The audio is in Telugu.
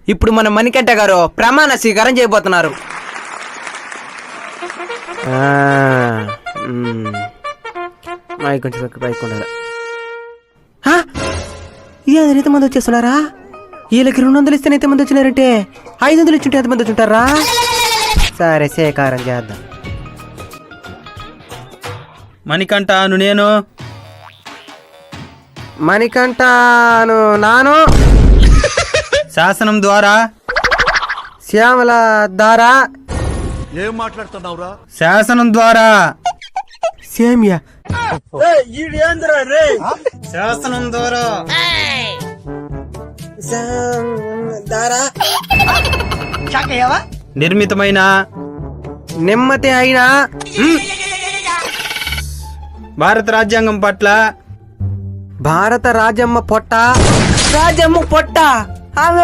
ఇప్పుడు మన మణికంఠ గారు ప్రమాణ స్వీకారం చేయబోతున్నారు. కొంచెం పైకి ఉండాలి. ఎంతమంది వచ్చేస్తున్నారా? వీళ్ళకి 200 ఇస్తేనే ఎంతమంది వచ్చినారంటే 500 ఇచ్చుంటే ఎంతమంది వచ్చుంటారా? సరే స్వీకారం చేద్దాం. మణికంఠను నేను, మణికంఠను నాను, శాసనం ద్వారా శ్యామల దారా, ఏం మాట్లాడుతున్నావురా? శాసనం ద్వారా సేమియా శాసనం ద్వారా దారా నిర్మితమైన నెమ్మది అయినా భారత రాజ్యాంగం పట్ల భారత రాజమ్మ పొట్ట ఆమె